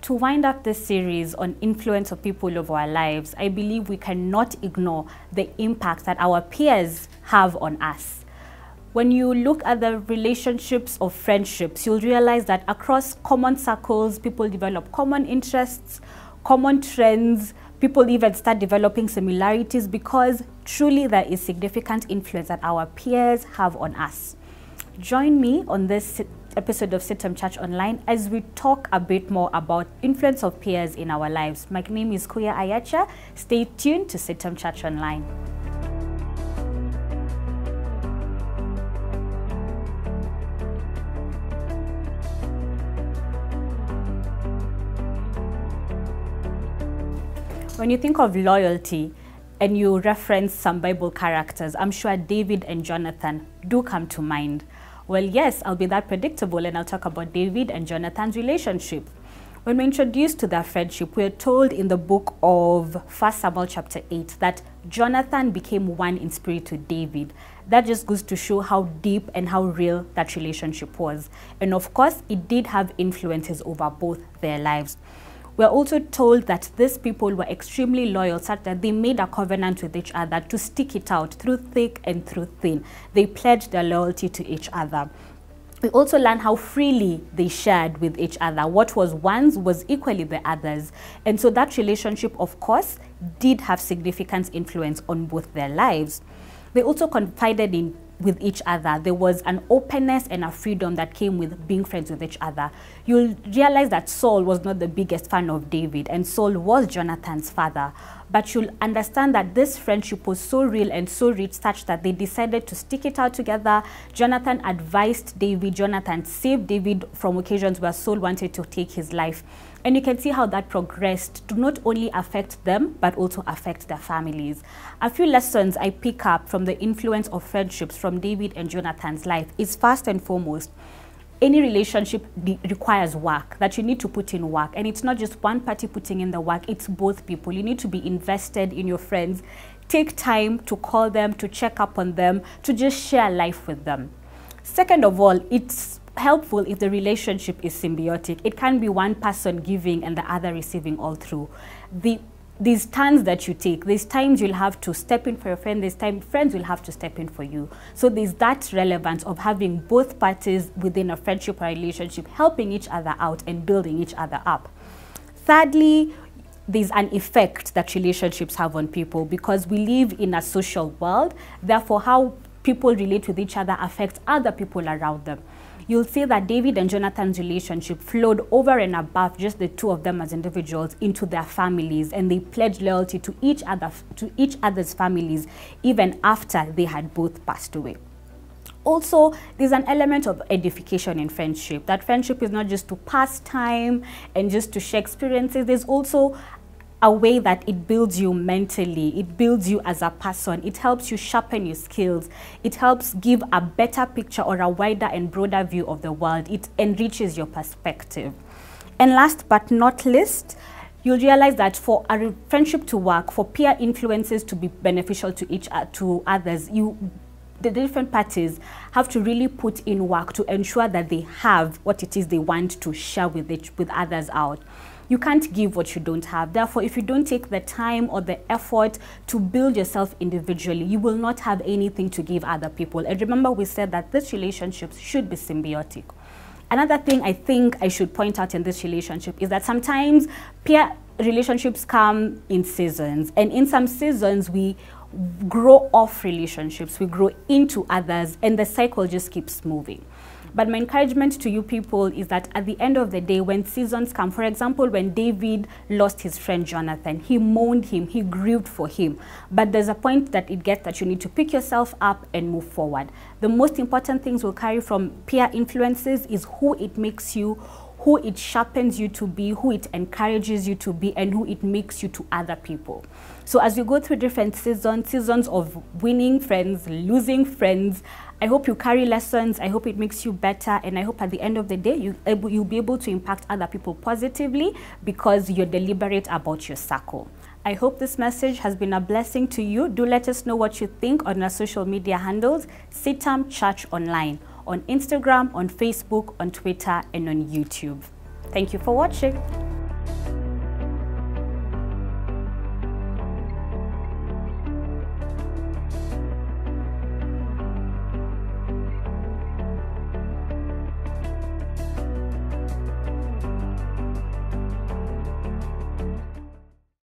To wind up this series on influence of people over our lives, I believe we cannot ignore the impact that our peers have on us. When you look at the relationships of friendships, you'll realize that across common circles, people develop common interests, common trends, people even start developing similarities because truly there is significant influence that our peers have on us. Join me on this episode of CITAM Church Online as we talk a bit more about influence of peers in our lives. My name is Kuya Ayiecha. Stay tuned to CITAM Church Online. When you think of loyalty and you reference some Bible characters, I'm sure David and Jonathan do come to mind. Well, yes, I'll be that predictable and I'll talk about David and Jonathan's relationship. When we're introduced to their friendship, we're told in the book of 1 Samuel chapter 8 that Jonathan became one in spirit with David. That just goes to show how deep and how real that relationship was. And of course, it did have influences over both their lives. We're also told that these people were extremely loyal, such that they made a covenant with each other to stick it out through thick and through thin. They pledged their loyalty to each other. We also learn how freely they shared with each other. What was one's was equally the other's. And so that relationship, of course, did have significant influence on both their lives. They also confided with each other. There was an openness and a freedom that came with being friends with each other. You'll realize that Saul was not the biggest fan of David, and Saul was Jonathan's father. But you'll understand that this friendship was so real and so rich such that they decided to stick it out together. Jonathan advised David. Jonathan saved David from occasions where Saul wanted to take his life. And you can see how that progressed to not only affect them, but also affect their families. A few lessons I pick up from the influence of friendships from David and Jonathan's life is, first and foremost, any relationship requires work, that you need to put in work. And it's not just one party putting in the work, it's both people. You need to be invested in your friends. Take time to call them, to check up on them, to just share life with them. Second of all, it's helpful if the relationship is symbiotic. It can be one person giving and the other receiving all through. These turns that you take, there's times you'll have to step in for your friend, there's times friends will have to step in for you. So there's that relevance of having both parties within a friendship or relationship helping each other out and building each other up. Thirdly, there's an effect that relationships have on people because we live in a social world. Therefore, how people relate with each other affects other people around them. You'll see that David and Jonathan's relationship flowed over and above just the two of them as individuals into their families, and they pledged loyalty to each other's families even after they had both passed away. Also, there's an element of edification in friendship. That friendship is not just to pass time and just to share experiences. There's also a way that it builds you mentally, it builds you as a person, it helps you sharpen your skills, it helps give a better picture or a wider and broader view of the world, it enriches your perspective. And last but not least, you'll realize that for a friendship to work, for peer influences to be beneficial to others, the different parties have to really put in work to ensure that they have what it is they want to share with others out. You can't give what you don't have. Therefore, if you don't take the time or the effort to build yourself individually, you will not have anything to give other people. And remember, we said that these relationships should be symbiotic. Another thing I think I should point out in this relationship is that sometimes peer relationships come in seasons. And in some seasons, we grow off relationships, we grow into others, and the cycle just keeps moving. But my encouragement to you people is that at the end of the day, when seasons come, for example, when David lost his friend Jonathan, he mourned him, he grieved for him. But there's a point that it gets that you need to pick yourself up and move forward. The most important things we'll carry from peer influences is who it makes you, who it sharpens you to be, who it encourages you to be, and who it makes you to other people. So as you go through different seasons of winning friends, losing friends, I hope you carry lessons. I hope it makes you better. And I hope at the end of the day, you'll be able to impact other people positively because you're deliberate about your circle. I hope this message has been a blessing to you. Do let us know what you think on our social media handles, CITAM Church Online, on Instagram, on Facebook, on Twitter, and on YouTube. Thank you for watching.